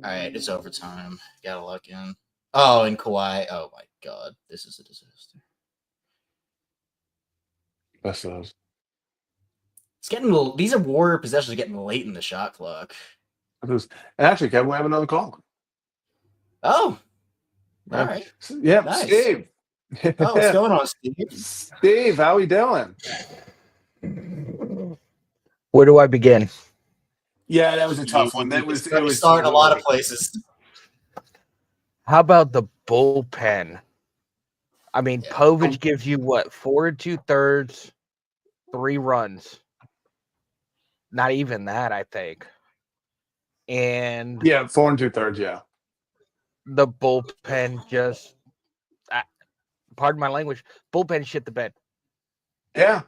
right, it's overtime. Gotta lock in. Oh, and Kawhi. Oh my God, this is a disaster. That's those. It's getting a little. These are Warrior possessions getting late in the shot clock. And actually, Kevin, we have another call. Oh, all right. Yeah, Nice. Steve. Oh, what's going on, Steve? Steve, how we doing? Where do I begin? Yeah, that was a tough one. It was starting a lot of places. How about the bullpen? I mean, Povich gives you what, 4 2/3, 3 runs. Not even that, I think. And 4 2/3. Yeah, the bullpen just, pardon my language, bullpen shit the bed. Yeah.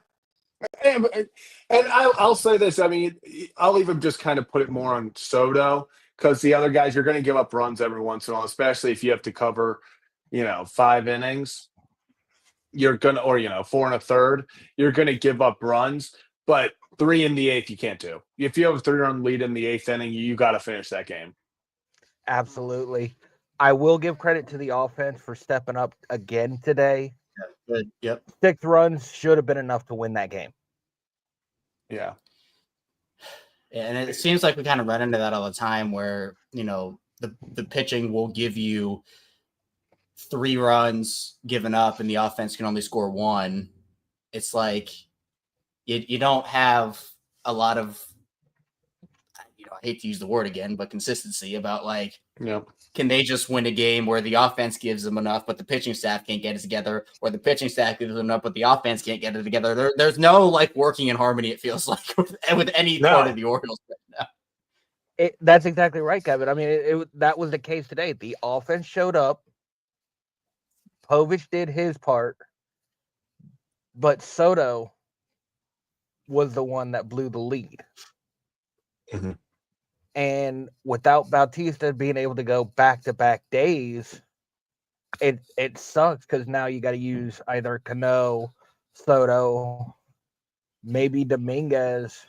And I'll say this. I mean, I'll even just kind of put it more on Soto because the other guys, you're going to give up runs every once in a while, especially if you have to cover, 5 innings. You're going to, or 4 1/3, you're going to give up runs. But 3 in the 8th, you can't do. If you have a 3-run lead in the 8th inning, you got to finish that game. Absolutely. I will give credit to the offense for stepping up again today. Good. Yep. 6 runs should have been enough to win that game. Yeah. And it seems like we kind of run into that all the time where, the pitching will give you 3 runs given up and the offense can only score 1. It's like you don't have a lot of, I hate to use the word again, but consistency about can they just win a game where the offense gives them enough, but the pitching staff can't get it together, or the pitching staff gives them enough, but the offense can't get it together. There's no working in harmony, it feels like, with any part of the Orioles right now. That's exactly right, Kevin. I mean, that was the case today. The offense showed up. Povich did his part, but Soto was the one that blew the lead. Mm-hmm. And without Bautista being able to go back-to-back days, it sucks because now you got to use either Cano, Soto, maybe Dominguez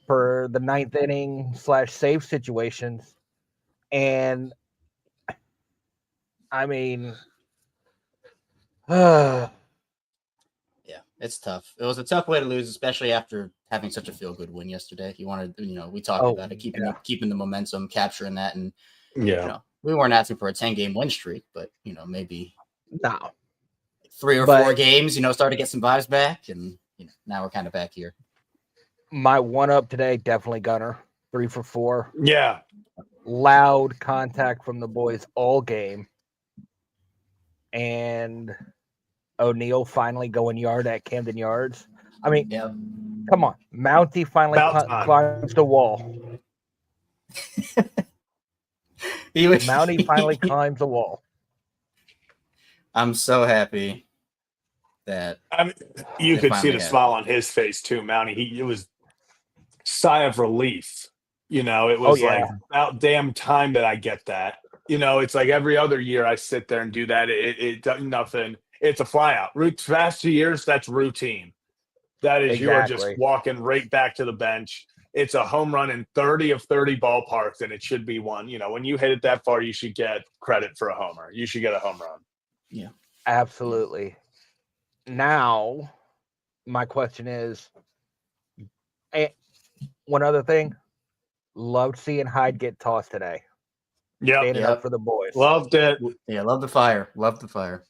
for the 9th inning / save situations. And I mean, yeah, it's tough. It was a tough way to lose, especially after having such a feel-good win yesterday. You wanted, we talked about it, keeping the momentum, capturing that, and we weren't asking for a 10-game win streak, but maybe 3 or 4 games, start to get some vibes back, and now we're kind of back here. My one-up today, definitely Gunner, 3 for 4. Yeah, loud contact from the boys all game, and O'Neal finally going yard at Camden Yards. I mean, come on. Mountie finally climbs the wall. Mountie finally climbs the wall. I'm so happy. that I mean, you They could see finally the have. smile on his face too, Mountie. It was sigh of relief. You know, it was like about damn time that I get that. You know, it's like every other year I sit there and do that. It does nothing. It's a flyout. Past 2 years, that's routine. That is, you are just Exactly. walking right back to the bench. It's a home run in 30 of 30 ballparks, and it should be one. You know, when you hit it that far, you should get credit for a homer. You should get a home run. Yeah. Absolutely. Now, my question is, one other thing, loved seeing Hyde get tossed today. Yeah, Standing up for the boys. loved it. Yeah, love the fire. Love the fire.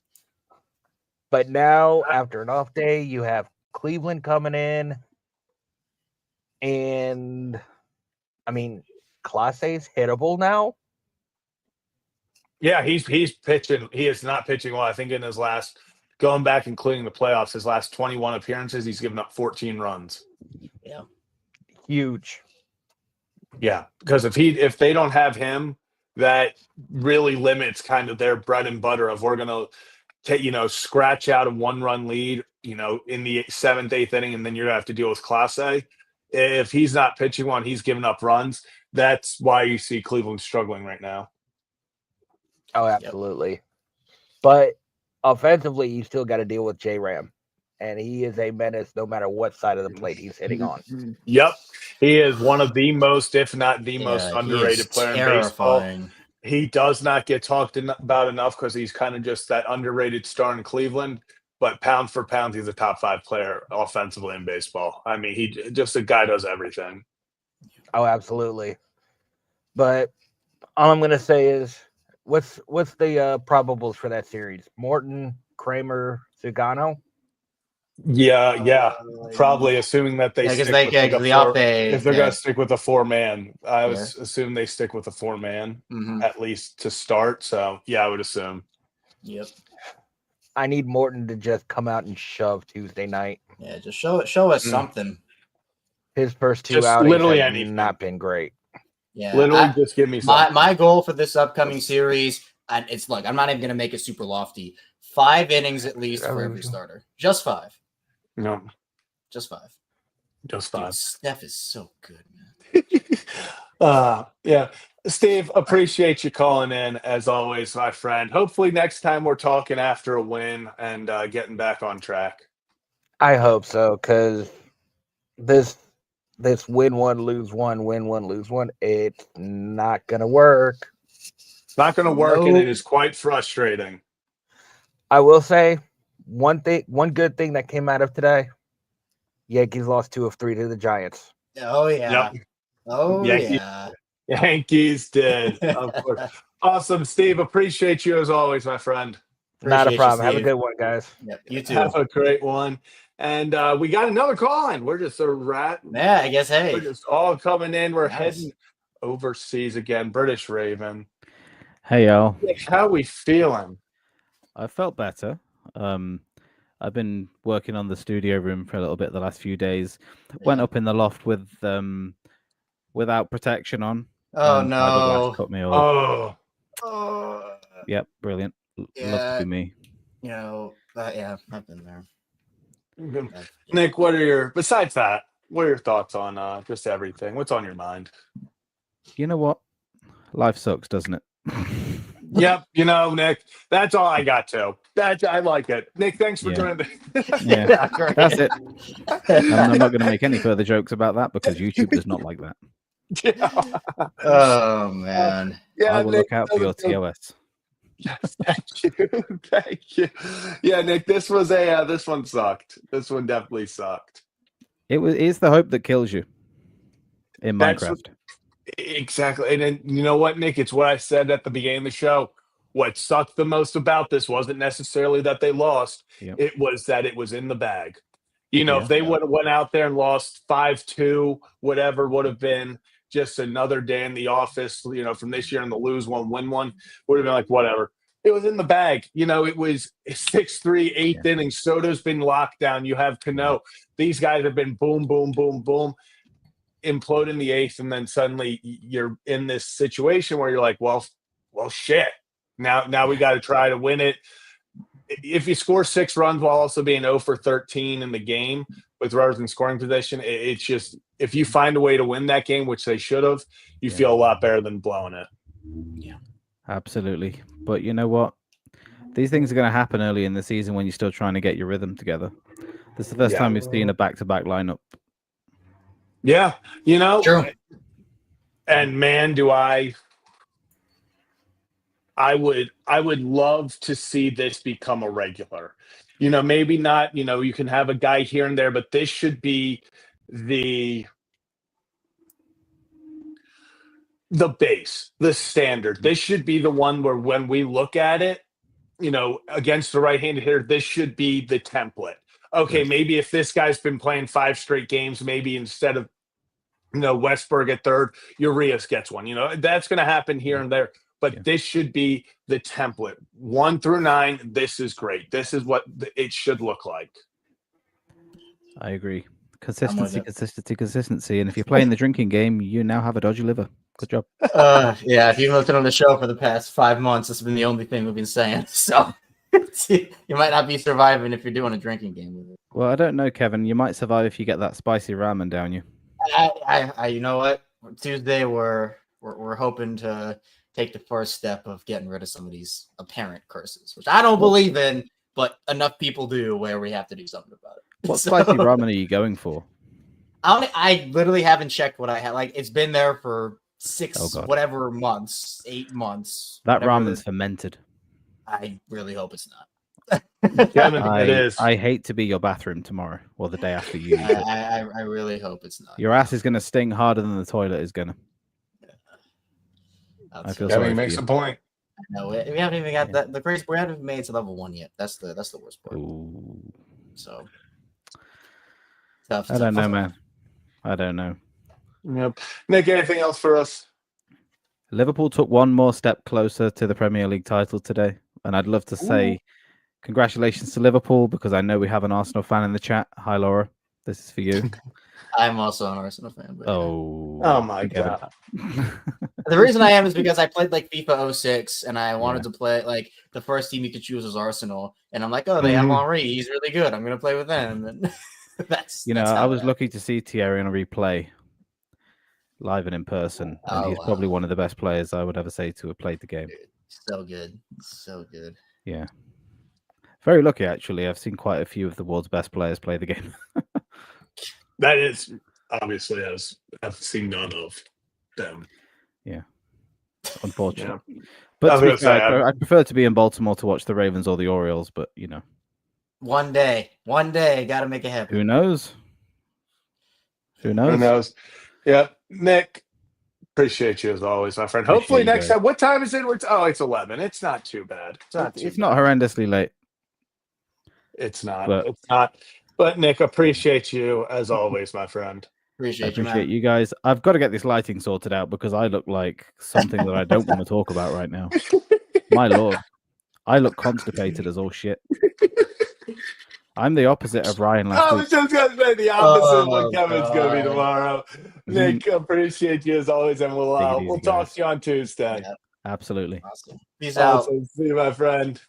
But now, after an off day, you have Cleveland coming in. And, I mean, Clase's hittable now. Yeah, he's pitching. He is not pitching well. I think in his last, going back including the playoffs, his last 21 appearances, he's given up 14 runs. Yeah. Huge. Yeah, because if they don't have him, that really limits kind of their bread and butter of we're gonna scratch out a 1-run lead, in the 7th, 8th inning, and then you're gonna have to deal with Clase. If he's not pitching one, he's giving up runs. That's why you see Cleveland struggling right now. Oh, absolutely. But offensively, you still got to deal with J-Ram. And he is a menace no matter what side of the plate he's hitting on. Yep. He is one of the most, if not the most underrated player in baseball. He does not get talked about enough because he's kind of just that underrated star in Cleveland. But pound for pound, he's a top 5 player offensively in baseball. I mean, he just a guy does everything. Oh, absolutely. But all I'm going to say is, what's the probables for that series? Morton, Kramer, Zugano? Yeah. Probably assuming that they stick with the off day. If they're going to stick with a 4-man, I would assume they stick with a 4-man at least to start. So, yeah, I would assume. Yep. I need Morton to just come out and shove Tuesday night. Yeah, just show us something. His first 2 just outings literally have anything. Not been great. Yeah, literally just give me something. My goal for this upcoming series, I'm not even going to make it super lofty. 5 innings at least for every starter. Just 5. No. Just 5. Just 5. Dude, Steph is so good, man. Yeah. Steve, appreciate you calling in as always, my friend. Hopefully next time we're talking after a win and getting back on track. I hope so, because this win 1, lose 1, win 1, lose 1, it's not going to work. It's not going to work, and it is quite frustrating. I will say one good thing that came out of today: Yankees lost 2 of 3 to the Giants. Oh yeah. Yep. Oh yeah. Yankees did. Of course. Awesome, Steve. Appreciate you as always, my friend. Not a problem. Have a good one, guys. Yep, you too. Have a great one. And we got another call in. We're just Yeah, I guess. Hey, we're just all coming in. We're heading overseas again. British Raven. Hey y'all. How we feeling? I felt better. I've been working on the studio room for a little bit the last few days. Went up in the loft without protection on. Oh and no! Fiberglass cut me all. Oh. Yep, brilliant. Yeah. Love to be me. I've been there. Nick, besides that, what are your thoughts on just everything? What's on your mind? You know what? Life sucks, doesn't it? Yep, Nick, that's all I got to. I like it. Nick, thanks for joining. Yeah, that's it. I'm not going to make any further jokes about that because YouTube does not like that. Yeah. Oh man. I will look out for your TOS. Yes, thank you. Yeah, Nick, this one sucked. This one definitely sucked. It's the hope that kills you in Minecraft. Exactly. And then, you know what, Nick? It's what I said at the beginning of the show. What sucked the most about this wasn't necessarily that they lost. Yep. It was that it was in the bag. If they would have went out there and lost 5-2, whatever would have been just another day in the office, from this year and the lose one, win one, would have been like, whatever. It was in the bag. It was 6-3, 8th inning. Soto's been locked down. You have Cano. These guys have been boom, boom, boom, boom. Implode in the 8th, and then suddenly you're in this situation where you're like, well, shit. Now we got to try to win it. if you score 6 runs while also being 0 for 13 in the game with runners in scoring position, it's just if you find a way to win that game, which they should have, you feel a lot better than blowing it. Yeah, Absolutely. But you know what? These things are going to happen early in the season when you're still trying to get your rhythm together. This is the first time we've seen a back-to-back lineup. Yeah, true. and man, do I would love to see this become a regular. Maybe not, you can have a guy here and there, but this should be the base, the standard. This should be the one where when we look at it, against the right-handed hitter, this should be the template. Okay, maybe if this guy's been playing 5 straight games, maybe instead of Westberg at third, Urias gets one. That's going to happen here and there. But this should be the template. 1 through 9, this is great. This is what it should look like. I agree. Consistency. And if you're playing the drinking game, you now have a dodgy liver. Good job. Yeah, if you've listened on the show for the past 5 months, this has been the only thing we've been saying. So you might not be surviving if you're doing a drinking game with it. Well, I don't know, Kevin. You might survive if you get that spicy ramen down you. You know what? Tuesday we're hoping to take the first step of getting rid of some of these apparent curses, which I don't believe in, but enough people do where we have to do something about it. What spicy ramen are you going for? I literally haven't checked what I had. Like, it's been there for 8 months. That ramen's fermented. I really hope it's not. Kevin, it is. I hate to be your bathroom tomorrow or the day after you. I really hope it's not. Your ass is going to sting harder than the toilet is going to. I feel sorry. Kevin makes a point. No, we haven't even got that. The crazy, we haven't made it to level 1 yet. That's the worst part. Ooh. So tough. I don't know, man. I don't know. Yep. Nick, anything else for us? Liverpool took one more step closer to the Premier League title today, and I'd love to say congratulations to Liverpool because I know we have an Arsenal fan in the chat. Hi, Laura. This is for you. I'm also an Arsenal fan. But oh my God. The reason I am is because I played like FIFA 06 and I wanted to play like the first team you could choose was Arsenal. And I'm like, oh, they have Henry. He's really good. I'm going to play with them. And I was lucky to see Thierry Henry play live and in person. And he's probably one of the best players I would ever say to have played the game. So good. So good. Yeah. Very lucky, actually. I've seen quite a few of the world's best players play the game. That is obviously, I've seen none of them. Yeah. Unfortunate. Yeah. But I prefer to be in Baltimore to watch the Ravens or the Orioles, but One day, got to make it happen. Who knows? Yeah. Nick, appreciate you as always, my friend. Hopefully next time. What time is it? It's 11. It's not too bad. It's not horrendously late. It's not. It's not. But Nick, appreciate you as always, my friend. Appreciate you guys. I've got to get this lighting sorted out because I look like something that I don't want to talk about right now. My Lord. I look constipated as all shit. I'm the opposite of Ryan last week. I was just going to say the opposite of what Kevin's going to be tomorrow. Nick, appreciate you as always, and we'll talk to you on Tuesday. Yeah. Absolutely. Awesome. Peace out. See you, my friend.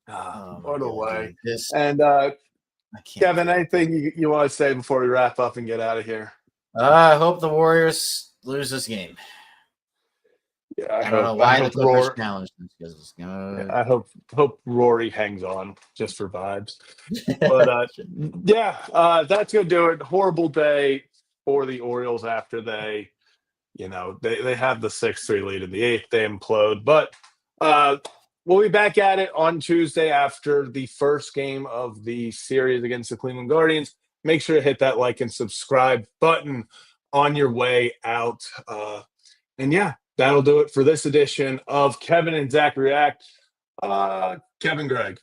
What a way. And Kevin, anything you want to say before we wrap up and get out of here? I hope the Warriors lose this game. Yeah, I don't know why the Clippers challenged them. I hope Rory hangs on just for vibes. But that's gonna do it. Horrible day for the Orioles after they have the 6-3 lead in the 8th. They implode, but we'll be back at it on Tuesday after the first game of the series against the Cleveland Guardians. Make sure to hit that like and subscribe button on your way out. That'll do it for this edition of Kevin and Zach React. Kevin, Greg.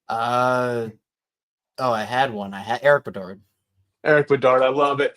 I had one. I had Eric Bedard. Eric Bedard, I love it.